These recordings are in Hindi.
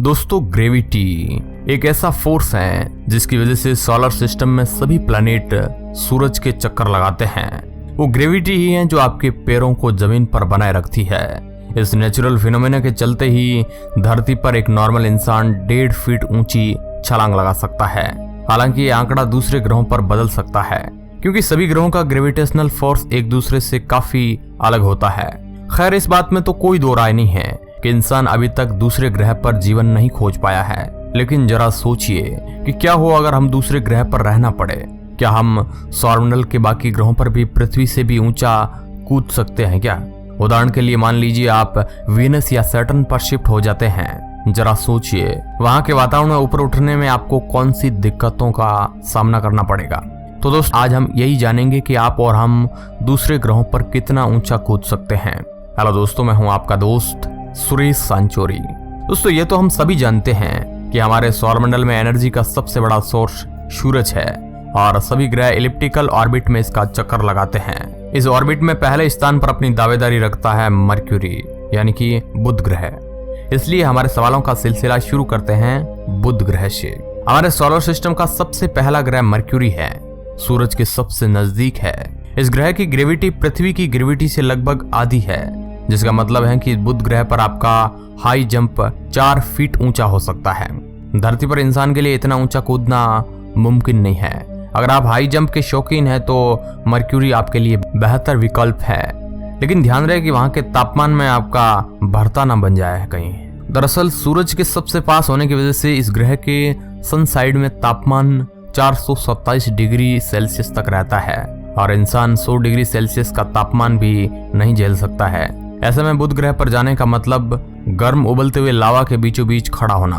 दोस्तों, ग्रेविटी एक ऐसा फोर्स है जिसकी वजह से सोलर सिस्टम में सभी प्लैनेट सूरज के चक्कर लगाते हैं। वो ग्रेविटी ही है जो आपके पैरों को जमीन पर बनाए रखती है। इस नेचुरल फिनोमेना के चलते ही धरती पर एक नॉर्मल इंसान 1.5 फीट ऊंची छलांग लगा सकता है। हालांकि ये आंकड़ा दूसरे ग्रहों पर बदल सकता है क्योंकि सभी ग्रहों का ग्रेविटेशनल फोर्स एक दूसरे से काफी अलग होता है। खैर, इस बात में तो कोई दो राय नहीं है कि इंसान अभी तक दूसरे ग्रह पर जीवन नहीं खोज पाया है। लेकिन जरा सोचिए कि क्या हो अगर हम दूसरे ग्रह पर रहना पड़े। क्या हम सौरमंडल के बाकी ग्रहों पर भी पृथ्वी से भी ऊंचा कूद सकते हैं क्या? उदाहरण के लिए मान लीजिए आप वीनस या सैटर्न पर शिफ्ट हो जाते हैं। जरा सोचिए वहां के वातावरण में ऊपर उठने में आपको कौन सी दिक्कतों का सामना करना पड़ेगा। तो दोस्त, आज हम यही जानेंगे कि आप और हम दूसरे ग्रहों पर कितना ऊंचा कूद सकते हैं। हेलो दोस्तों, मैं हूं आपका दोस्त सुरेश सांचोरी। दोस्तों, ये तो हम सभी जानते हैं कि हमारे सौरमंडल में एनर्जी का सबसे बड़ा सोर्स सूरज है और सभी ग्रह इलिप्टिकल ऑर्बिट में इसका चक्कर लगाते हैं। इस ऑर्बिट में पहले स्थान पर अपनी दावेदारी रखता है मर्क्यूरी यानी कि बुध ग्रह। इसलिए हमारे सवालों का सिलसिला शुरू करते हैं बुध ग्रह से। हमारे सोलर सिस्टम का सबसे पहला ग्रह मर्क्यूरी है, सूरज के सबसे नजदीक है। इस ग्रह की ग्रेविटी पृथ्वी की ग्रेविटी से लगभग आधी है, जिसका मतलब है कि बुध ग्रह पर आपका हाई जंप 4 फीट ऊंचा हो सकता है। धरती पर इंसान के लिए इतना ऊंचा कूदना मुमकिन नहीं है। अगर आप हाई जंप के शौकीन हैं तो मर्क्यूरी आपके लिए बेहतर विकल्प है। लेकिन ध्यान रहे कि वहां के तापमान में आपका भरता ना बन जाए कहीं। दरअसल सूरज के सबसे पास होने की वजह से इस ग्रह के सन साइड में तापमान 427 डिग्री सेल्सियस तक रहता है और इंसान 100 डिग्री सेल्सियस का तापमान भी नहीं झेल सकता है। ऐसे में बुध ग्रह पर जाने का मतलब गर्म उबलते हुए लावा के बीचों बीच खड़ा होना।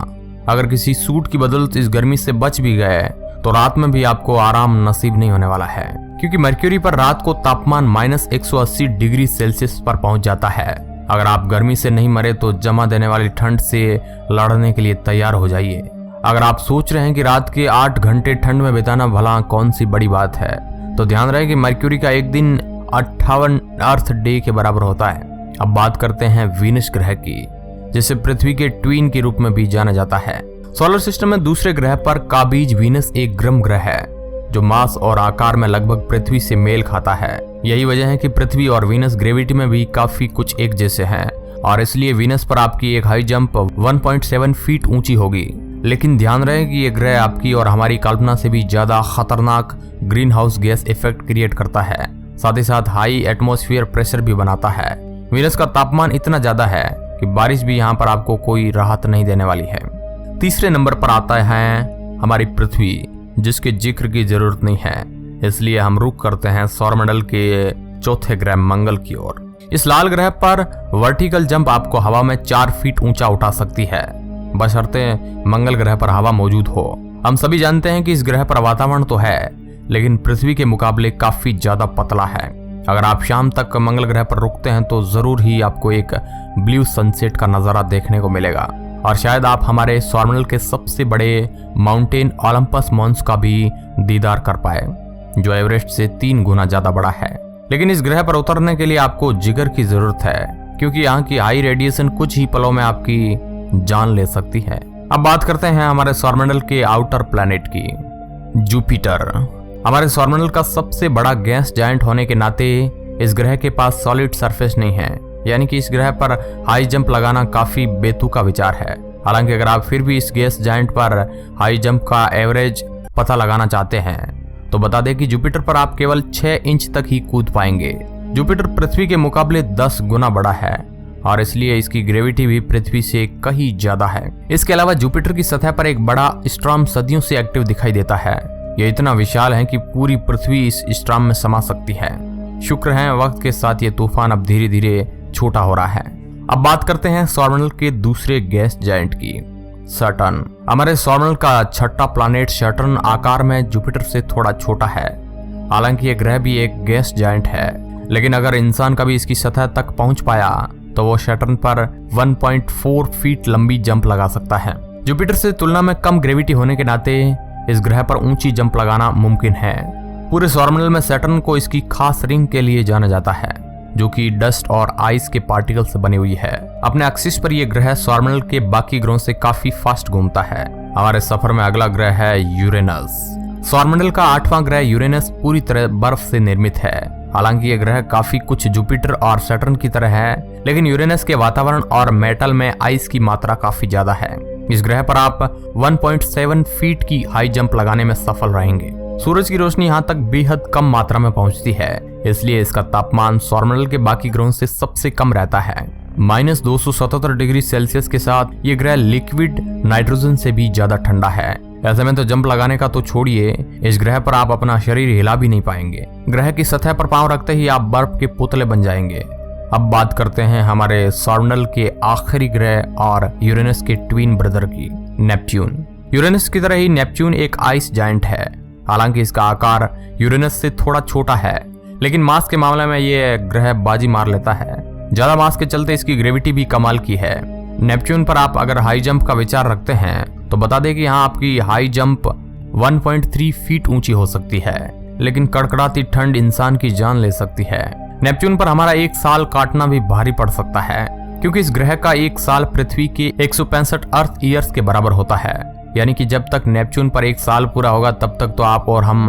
अगर किसी सूट की बदौलत इस गर्मी से बच भी गए तो रात में भी आपको आराम नसीब नहीं होने वाला है, क्योंकि मर्क्यूरी पर रात को तापमान -180 डिग्री सेल्सियस पर पहुंच जाता है। अगर आप गर्मी से नहीं मरे तो जमा देने वाली ठंड से लड़ने के लिए तैयार हो जाइए। अगर आप सोच रहे हैं कि रात के 8 घंटे ठंड में बिताना भला कौन सी बड़ी बात है, तो ध्यान रहे कि मर्क्यूरी का एक दिन 58 अर्थ डे के बराबर होता है। अब बात करते हैं वीनस ग्रह की, जिसे पृथ्वी के ट्वीन के रूप में भी जाना जाता है। सोलर सिस्टम में दूसरे ग्रह पर काबीज वीनस एक गर्म ग्रह है जो मास और आकार में लगभग पृथ्वी से मेल खाता है। यही वजह है कि पृथ्वी और वीनस ग्रेविटी में भी काफी कुछ एक जैसे हैं और इसलिए वीनस पर आपकी एक हाई जंप 1.7 फीट ऊंची होगी। लेकिन ध्यान रहे कि यह ग्रह आपकी और हमारी कल्पना से भी ज्यादा खतरनाक green house gas effect create करता है। साथ ही साथ हाई एटमॉस्फेयर प्रेशर भी बनाता है। वीनस का तापमान इतना ज्यादा है कि बारिश भी यहाँ पर आपको कोई राहत नहीं देने वाली है। तीसरे नंबर पर आता है हमारी पृथ्वी, जिसके जिक्र की जरूरत नहीं है, इसलिए हम रुख करते हैं सौरमंडल के चौथे ग्रह मंगल की ओर। इस लाल ग्रह पर वर्टिकल जंप आपको हवा में 4 फीट ऊंचा उठा सकती है, बशर्ते मंगल ग्रह पर हवा मौजूद हो। हम सभी जानते हैं कि इस ग्रह पर वातावरण तो है, लेकिन पृथ्वी के मुकाबले काफी ज्यादा पतला है। अगर आप शाम तक मंगल ग्रह पर रुकते हैं तो जरूर ही आपको एक ब्लू सनसेट का नजारा देखने को मिलेगा और शायद आप हमारे सौरमंडल के सबसे बड़े माउंटेन ओलंपस मॉन्स का भी दीदार कर पाए, जो एवरेस्ट से 3 गुना ज्यादा बड़ा है। लेकिन इस ग्रह पर उतरने के लिए आपको जिगर की जरूरत है, क्योंकि यहाँ की हाई रेडिएशन कुछ ही पलों में आपकी जान ले सकती है। अब बात करते हैं हमारे सौरमंडल के आउटर प्लैनेट की, जुपिटर। हमारे सौरमंडल का सबसे बड़ा गैस जायंट होने के नाते इस ग्रह के पास सॉलिड सरफेस नहीं है, यानी कि इस ग्रह पर हाई जंप लगाना काफी बेतुका विचार है। हालांकि अगर आप फिर भी इस गैस जायंट पर हाई जंप का एवरेज पता लगाना चाहते हैं तो बता दें कि जुपिटर पर आप केवल 6 इंच तक ही कूद पाएंगे। जुपिटर पृथ्वी के मुकाबले 10 गुना बड़ा है और इसलिए इसकी ग्रेविटी भी पृथ्वी से कहीं ज्यादा है। इसके अलावा जुपिटर की सतह पर एक बड़ा स्टॉर्म सदियों से एक्टिव दिखाई देता है। यह इतना विशाल है कि पूरी पृथ्वी इस स्टॉर्म में समा सकती है। शुक्र है वक्त के साथ ये तूफान अब धीरे धीरे छोटा हो रहा है। अब बात करते हैं सौरमंडल के दूसरे गैस जायंट की, सैटर्न। हमारे सौरमंडल का छठा प्लैनेट सैटर्न आकार में जुपिटर से थोड़ा छोटा है। हालांकि यह ग्रह भी एक गैस जायंट है, लेकिन अगर इंसान कभी इसकी सतह तक पहुंच पाया तो वो सैटर्न पर 1.4 फीट लंबी जंप लगा सकता है। जुपिटर से तुलना में कम ग्रेविटी होने के नाते इस ग्रह पर ऊंची जंप लगाना मुमकिन है। पूरे सौरमंडल में सैटर्न को इसकी खास रिंग के लिए जाना जाता है। जो कि डस्ट और आइस के पार्टिकल से बनी हुई है। अपने एक्सिस पर यह ग्रह सौरमंडल के बाकी ग्रहों से काफी फास्ट घूमता है। हमारे सफर में अगला ग्रह है यूरेनस। सौरमंडल का 8वां ग्रह यूरेनस पूरी तरह बर्फ से निर्मित है। हालांकि यह ग्रह काफी कुछ जुपिटर और सैटर्न की तरह है, लेकिन यूरेनस के वातावरण और मेटल में आइस की मात्रा काफी ज्यादा है। इस ग्रह पर आप 1.7 फीट की हाई जंप लगाने में सफल रहेंगे। सूरज की रोशनी यहाँ तक बेहद कम मात्रा में पहुंचती है, इसलिए इसका तापमान सौरमंडल के बाकी ग्रहों से सबसे कम रहता है। -277 डिग्री सेल्सियस के साथ ये ग्रह लिक्विड नाइट्रोजन से भी ज्यादा ठंडा है। ऐसे में तो जंप लगाने का तो छोड़िए, इस ग्रह पर आप अपना शरीर हिला भी नहीं पाएंगे। ग्रह की सतह पर पांव रखते ही आप बर्फ के पुतले बन जाएंगे। अब बात करते हैं हमारे सौरमंडल के आखिरी ग्रह और यूरेनस के ट्विन ब्रदर की, नेपच्यून। यूरेनस की तरह ही नेपच्यून एक आइस जायंट है। हालांकि इसका आकार यूरेनस से थोड़ा छोटा है, लेकिन मास के मामले में ये ग्रह बाजी मार लेता है। ज्यादा मास के चलते इसकी ग्रेविटी भी कमाल की है। नेपच्यून पर आप अगर हाई जंप का विचार रखते हैं तो बता दें कि यहाँ आपकी हाई जंप 1.3 फीट ऊंची हो सकती है, लेकिन कड़कड़ाती ठंड इंसान की जान ले सकती है। नेपच्यून पर हमारा 1 साल काटना भी भारी पड़ सकता है, क्योंकि इस ग्रह का 1 साल पृथ्वी के 165 अर्थ ईयर्स के बराबर होता है। यानी कि जब तक नेपच्यून पर 1 साल पूरा होगा तब तक तो आप और हम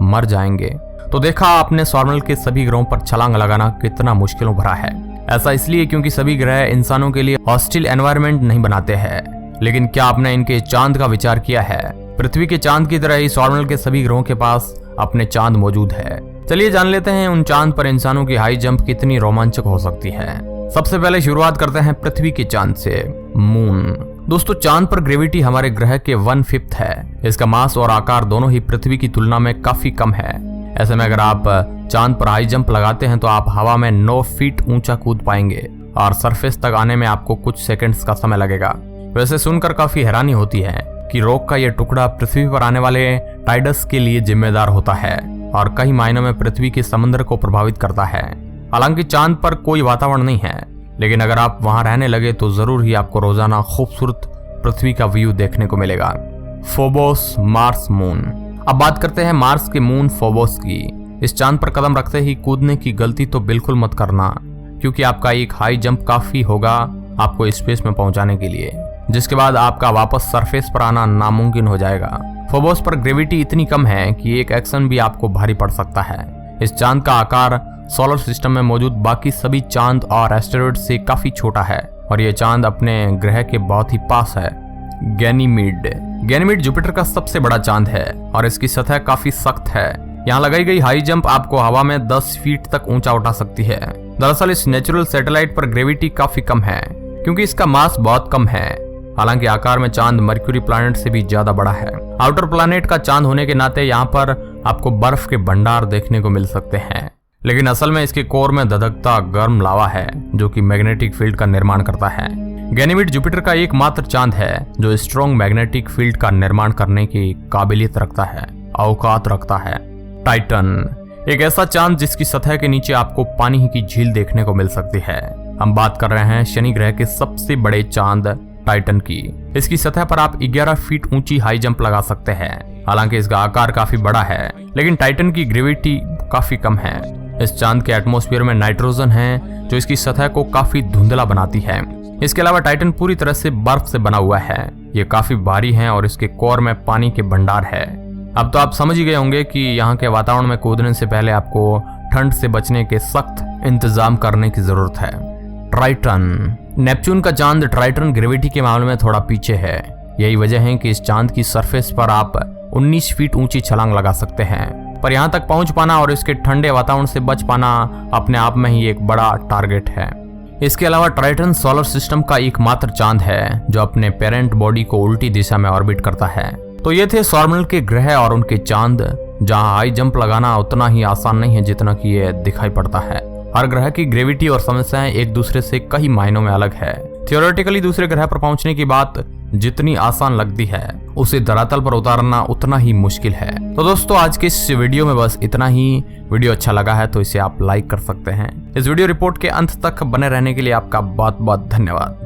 मर जाएंगे। तो देखा आपने सौरमंडल के सभी ग्रहों पर छलांग लगाना कितना मुश्किलों भरा है। ऐसा इसलिए क्योंकि सभी ग्रह इंसानों के लिए हॉस्टिल एनवायरनमेंट नहीं बनाते हैं। लेकिन क्या आपने इनके चांद का विचार किया है? पृथ्वी के चांद की तरह ही सौरमंडल के सभी ग्रहों के पास अपने चांद मौजूद है। चलिए जान लेते हैं उन चांद पर इंसानों की हाई जंप कितनी रोमांचक हो सकती है। सबसे पहले शुरुआत करते हैं पृथ्वी के चांद से, मून। दोस्तों, चांद पर ग्रेविटी हमारे ग्रह के 1/5 है। इसका मास और आकार दोनों ही पृथ्वी की तुलना में काफी कम है। ऐसे में अगर आप चांद पर हाई जंप लगाते हैं तो आप हवा में 9 फीट ऊंचा कूद पाएंगे और सरफेस तक आने में आपको कुछ सेकंड्स का समय लगेगा। वैसे सुनकर काफी हैरानी होती है कि रॉक का यह टुकड़ा पृथ्वी पर आने वाले टाइडस के लिए जिम्मेदार होता है और कई मायनों में पृथ्वी के समंदर को प्रभावित करता है। हालांकि चांद पर कोई वातावरण नहीं है, लेकिन अगर आप वहां रहने लगे तो जरूर ही आपको रोजाना खूबसूरत पृथ्वी का व्यू देखने को मिलेगा। Phobos, Mars, moon. अब बात करते हैं मार्स के मून फोबोस की। इस चांद पर कदम रखते ही कूदने की गलती तो बिल्कुल मत करना, क्योंकि आपका एक हाई जंप काफी होगा आपको स्पेस में पहुंचाने के लिए, जिसके बाद आपका वापस सरफेस पर आना नामुमकिन हो जाएगा। फोबोस पर ग्रेविटी इतनी कम है कि एक एक्शन भी आपको भारी पड़ सकता है। इस चांद का आकार सोलर सिस्टम में मौजूद बाकी सभी चांद और एस्टेरॉयड से काफी छोटा है और यह चांद अपने ग्रह के बहुत ही पास है। गैनीमीड। गैनीमीड जुपिटर का सबसे बड़ा चांद है और इसकी सतह काफी सख्त है। यहाँ लगाई गई हाई जंप आपको हवा में 10 फीट तक ऊंचा उठा सकती है। दरअसल इस नेचुरल सैटेलाइट पर ग्रेविटी काफी कम है, क्योंकि इसका मास बहुत कम है। हालांकि आकार में चांद मर्क्यूरी प्लैनेट से भी ज्यादा बड़ा है। आउटर प्लैनेट का चांद होने के नाते यहाँ पर आपको बर्फ के भंडार देखने को मिल सकते हैं, लेकिन असल में इसके कोर में धधकता गर्म लावा है जो कि मैग्नेटिक फील्ड का निर्माण करता है। गैनीमीड जुपिटर का एकमात्र चांद है जो स्ट्रॉन्ग मैग्नेटिक फील्ड का निर्माण करने की काबिलियत रखता है, औकात रखता है। टाइटन। एक ऐसा चांद जिसकी सतह के नीचे आपको पानी की झील देखने को मिल सकती है। हम बात कर रहे हैं शनि ग्रह के सबसे बड़े चांद टाइटन की। इसकी सतह पर आप 11 फीट ऊंची हाई जंप लगा सकते हैं। हालांकि इसका आकार काफी बड़ा है, लेकिन टाइटन की ग्रेविटी काफी कम है। इस चांद के एटमॉस्फेयर में नाइट्रोजन है जो इसकी सतह को काफी धुंधला बनाती है। इसके अलावा टाइटन पूरी तरह से बर्फ से बना हुआ है। ये काफी भारी है और इसके कोर में पानी के भंडार है। अब तो आप समझ ही गए होंगे कि यहाँ के वातावरण में कूदने से पहले आपको ठंड से बचने के सख्त इंतजाम करने की जरूरत है। ट्राइटन। नेपच्यून का चांद ट्राइटन ग्रेविटी के मामले में थोड़ा पीछे है। यही वजह है कि इस चांद की सरफेस पर आप 19 फीट ऊंची छलांग लगा सकते हैं, पर यहाँ तक पहुंच पाना और इसके ठंडे वातावरण से बच पाना अपने आप में ही एक बड़ा टारगेट है। इसके अलावा ट्राइटन सोलर सिस्टम का एकमात्र चांद है जो अपने पेरेंट बॉडी को उल्टी दिशा में ऑर्बिट करता है। तो ये थे सौरमंडल के ग्रह और उनके चांद, जहां हाई जंप लगाना उतना ही आसान नहीं है जितना कि ये दिखाई पड़ता है। हर ग्रह की ग्रेविटी और समस्याएं एक दूसरे से कई मायनों में अलग है। थियोरेटिकली दूसरे ग्रह पर पहुंचने की बात जितनी आसान लगती है, उसे धरातल पर उतारना उतना ही मुश्किल है। तो दोस्तों, आज के इस वीडियो में बस इतना ही। वीडियो अच्छा लगा है तो इसे आप लाइक कर सकते हैं। इस वीडियो रिपोर्ट के अंत तक बने रहने के लिए आपका बहुत बहुत धन्यवाद।